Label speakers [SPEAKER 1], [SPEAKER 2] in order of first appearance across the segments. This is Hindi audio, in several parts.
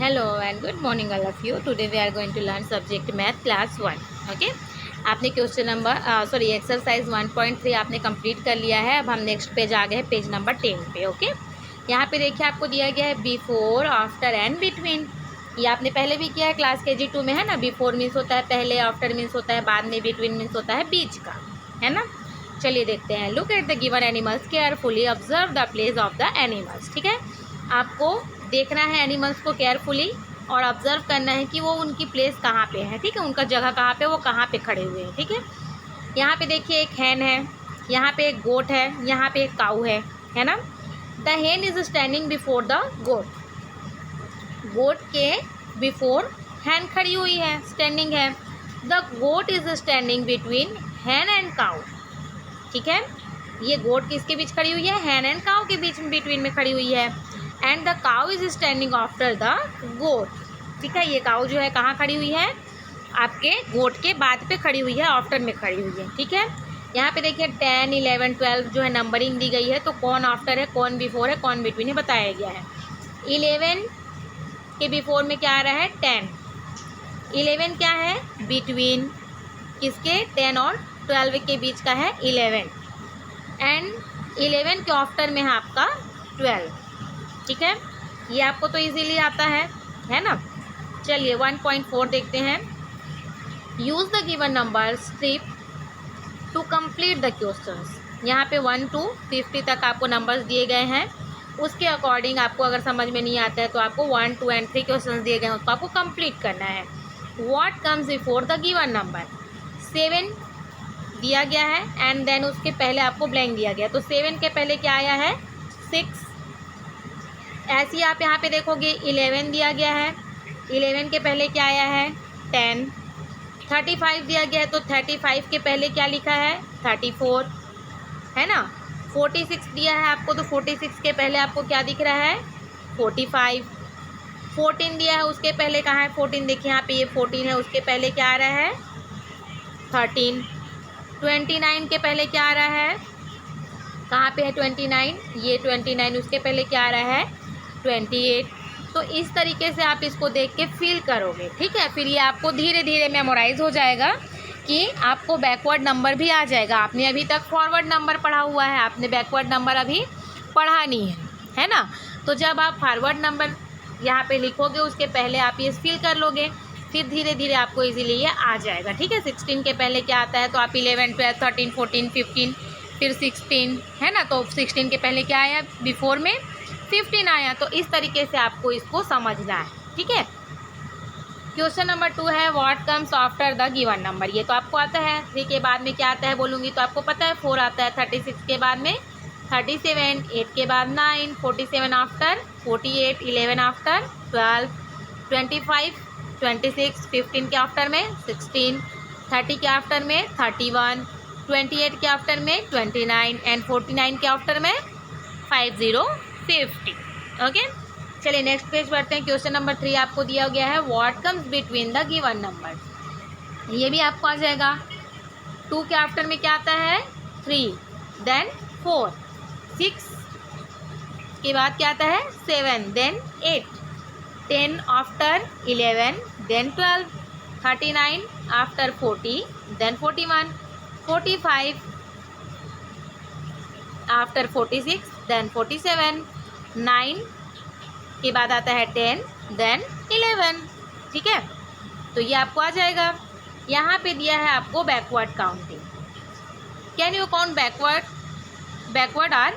[SPEAKER 1] Hello and good morning all of you. Today we are going to learn subject math class 1. Okay. आपने क्वेश्चन नंबर एक्सरसाइज 1.3 आपने कंप्लीट कर लिया है। अब हम नेक्स्ट पेज आ गए हैं, पेज नंबर 10 पे। ओके, यहाँ पे देखिए आपको दिया गया है बिफोर, आफ्टर एंड बिटवीन। ये आपने पहले भी किया है, क्लास KG2 में है ना। बिफोर मीन्स होता है पहले, आफ्टर मीन्स होता है बाद में, बिटवीन मीन्स होता है बीच का, है ना। चलिए देखते हैं। Look at the given animals carefully, observe the place of the animals. ठीक है, आपको देखना है एनिमल्स को केयरफुली और ऑब्जर्व करना है कि वो उनकी प्लेस कहाँ पे है। ठीक है, उनका जगह कहाँ पे, वो कहाँ पे खड़े हुए हैं। ठीक है, यहाँ पे देखिए एक हैन है, यहाँ पे एक गोट है, यहाँ पे एक काऊ है ना। The hen is standing before the goat. Goat के बिफोर हैन खड़ी हुई है, स्टैंडिंग है। The goat is standing between hen and cow. ठीक है, ये गोट किसके बीच खड़ी हुई है, हैन एंड काऊ के बीच में, बिटवीन में खड़ी हुई है। And the cow is standing after the goat. ठीक है, ये काऊ जो है कहाँ खड़ी हुई है, आपके गोट के बाद पे खड़ी हुई है, आफ्टर में खड़ी हुई है। ठीक है, यहाँ पे देखिए 10, 11, 12 जो है नंबरिंग दी गई है, तो कौन आफ्टर है, कौन बिफोर है, कौन बिटवीन है बताया गया है। 11 के बिफोर में क्या आ रहा है, 10। 11 क्या है, बिटवीन किसके, 10 और 12 के बीच का है 11। एंड 11 के आफ्टर में है आपका 12। ठीक है, ये आपको तो इजीली आता है ना। चलिए 1.4 देखते हैं। Use the given number strip to complete the questions. यहाँ पे 1 to 50 तक आपको नंबर्स दिए गए हैं। उसके अकॉर्डिंग आपको अगर समझ में नहीं आता है तो आपको 1, 2 and 3 क्वेश्चंस दिए गए हैं, उसको आपको कंप्लीट करना है। What comes before the given number, 7 दिया गया है एंड देन उसके पहले आपको ब्लैंक दिया गया, तो 7 के पहले क्या आया है, 6। ऐसे ही आप यहाँ पे देखोगे 11 दिया गया है, 11 के पहले क्या आया है, 10। 35 दिया गया है, तो 35 के पहले क्या लिखा है, 34, है ना। 46 दिया है आपको, तो 46 के पहले आपको क्या दिख रहा है, 45। 14 दिया है, उसके पहले कहाँ है 14, देखिए यहाँ पे ये 14 है, उसके पहले क्या आ रहा है, 13। 29 के पहले क्या आ रहा है, कहाँ पे है 29, ये 29, उसके पहले क्या आ रहा है, 28। तो इस तरीके से आप इसको देख के फील करोगे। ठीक है, फिर ये आपको धीरे धीरे मेमोराइज हो जाएगा कि आपको बैकवर्ड नंबर भी आ जाएगा। आपने अभी तक फॉरवर्ड नंबर पढ़ा हुआ है, आपने बैकवर्ड नंबर अभी पढ़ा नहीं है ना। तो जब आप फॉरवर्ड नंबर यहाँ पे लिखोगे, उसके पहले आप ये फील कर लोगे, फिर धीरे धीरे आपको इजीली ये आ जाएगा। ठीक है, 16 के पहले क्या आता है, तो आप 11, 12, 13, 14, 15, फिर 16, है ना। तो 16 के पहले क्या आया, बिफोर में 15 आया। तो इस तरीके से आपको इसको समझना है। ठीक है, क्वेश्चन नंबर 2 है, what comes after the given number. ये तो आपको आता है। 3 के बाद में क्या आता है बोलूँगी तो आपको पता है, 4 आता है। 36 के बाद में 37, 8 के बाद 9, 47 आफ्टर 48, 11 आफ्टर 12, 25, 26, 15 के आफ्टर में 16, 30 के आफ्टर में 31, 28 के आफ्टर में 29 एंड 49 के आफ्टर में 50। ओके, चलिए नेक्स्ट पेज बढ़ते हैं। क्वेश्चन नंबर 3 आपको दिया गया है, what comes between the given number. ये भी आपको आ जाएगा। 2 के आफ्टर में क्या आता है, 3, देन 4, 6 के बाद क्या आता है, 7, then 8, 10 after 11, then 12, 39 after 40, then 41, 45 after 46, then 47, 9 के बाद आता है 10, देन 11। ठीक है, तो ये आपको आ जाएगा। यहाँ पे दिया है आपको backward counting. Can you count backward or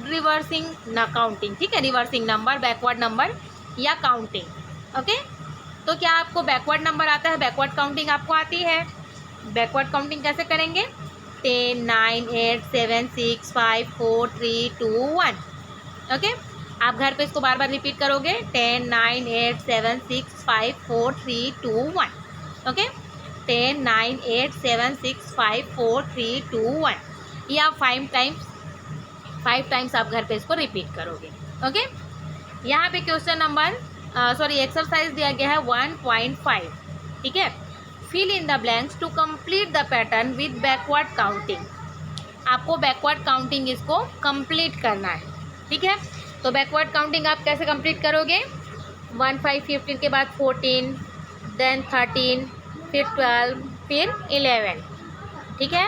[SPEAKER 1] reversing न काउंटिंग। ठीक है, रिवर्सिंग नंबर, बैकवर्ड नंबर या काउंटिंग। ओके, तो क्या आपको बैकवर्ड नंबर आता है, बैकवर्ड काउंटिंग आपको आती है। बैकवर्ड काउंटिंग कैसे करेंगे, 10, 9, 8, 7, 6, 5, 4, 3, 2, 1। ओके, आप घर पे इसको बार बार रिपीट करोगे, 10, 9, 8, 7, 6, 5, 4, 3, 2, 1। ओके, 10, 9, 8, 7, 6, 5, 4, 3, 2, 1। ये आप 5 टाइम्स आप घर पे इसको रिपीट करोगे। ओके, यहाँ पे क्वेश्चन नंबर एक्सरसाइज दिया गया है 1.5। ठीक है, fill in the blanks to complete the pattern with backward counting. आपको बैकवर्ड काउंटिंग इसको कंप्लीट करना है। ठीक है, तो बैकवर्ड काउंटिंग आप कैसे कंप्लीट करोगे, 15 के बाद 14, देन 13, फिर 12, फिर 11, ठीक है।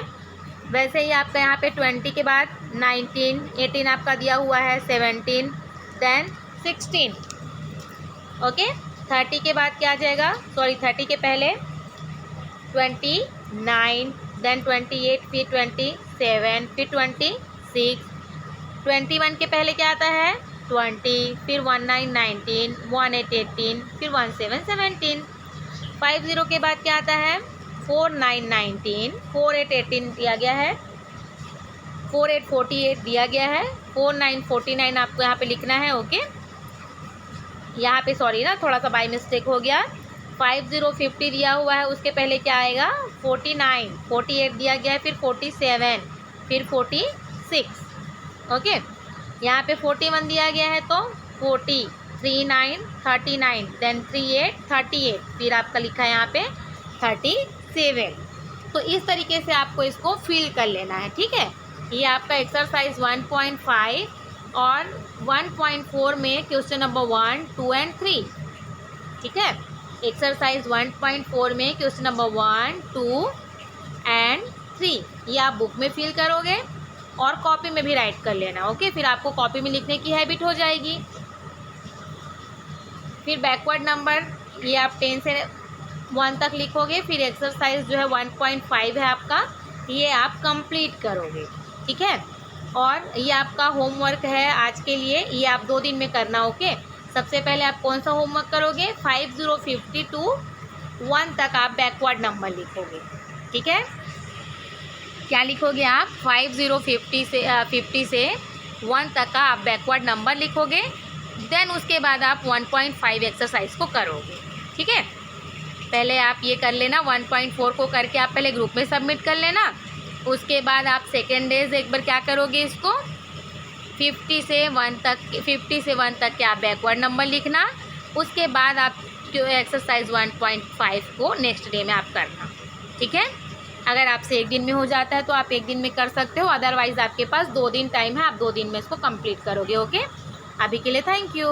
[SPEAKER 1] वैसे ही आपका यहाँ पे 20 के बाद 19, 18 आपका दिया हुआ है, 17, देन 16, ओके। 30 के बाद क्या आ जाएगा, सॉरी 30 के पहले 29, देन 28, फिर 27, फिर 26, 21 के पहले क्या आता है 20, फिर 19, 19, 18, 18, फिर 17, 17, 50 के बाद क्या आता है 49, 19, 48, 18 दिया गया है, 48, 48 दिया गया है, 49, 49 आपको यहाँ पे लिखना है, ओके। यहाँ पे सॉरी ना, थोड़ा सा बाय मिस्टेक हो गया। 50, 50 दिया हुआ है, उसके पहले क्या आएगा 49, 48 दिया गया है, फिर 47, फिर 46, ओके। यहाँ पे 41 दिया गया है तो 40, 39, 39, देन 38, 38, फिर आपका लिखा है यहाँ पे 37। तो इस तरीके से आपको इसको फिल कर लेना है, ठीक है। ये आपका एक्सरसाइज 1.5 और 1.4 में क्वेश्चन नंबर 1, 2 एंड 3, ठीक है। एक्सरसाइज 1.4 में क्वेश्चन नंबर 1, 2 एंड 3 ये आप बुक में फिल करोगे और कॉपी में भी राइट कर लेना, ओके। फिर आपको कॉपी में लिखने की हैबिट हो जाएगी। फिर बैकवर्ड नंबर ये आप 10 से 1 तक लिखोगे। फिर एक्सरसाइज जो है 1.5 है आपका, ये आप कंप्लीट करोगे, ठीक है। और ये आपका होमवर्क है आज के लिए, ये आप 2 दिन में करना, ओके। सबसे पहले आप कौन सा होमवर्क करोगे 50, 50 to 1 तक आप बैकवर्ड नंबर लिखोगे, ठीक है। क्या लिखोगे आप 50, 50 से 1 तक का आप बैकवर्ड नंबर लिखोगे। देन उसके बाद आप 1.5 एक्सरसाइज को करोगे, ठीक है। पहले आप ये कर लेना, 1.4 को करके आप पहले ग्रुप में सबमिट कर लेना। उसके बाद आप सेकेंड डेज एक बार क्या करोगे, इसको 50 से 1 तक के आप बैकवर्ड नंबर लिखना। उसके बाद आप जो एक्सरसाइज 1.5 को नेक्स्ट डे में आप करना, ठीक है। अगर आपसे 1 दिन में हो जाता है तो आप 1 दिन में कर सकते हो, अदरवाइज़ आपके पास 2 दिन टाइम है, आप 2 दिन में इसको कंप्लीट करोगे, ओके। अभी के लिए थैंक यू।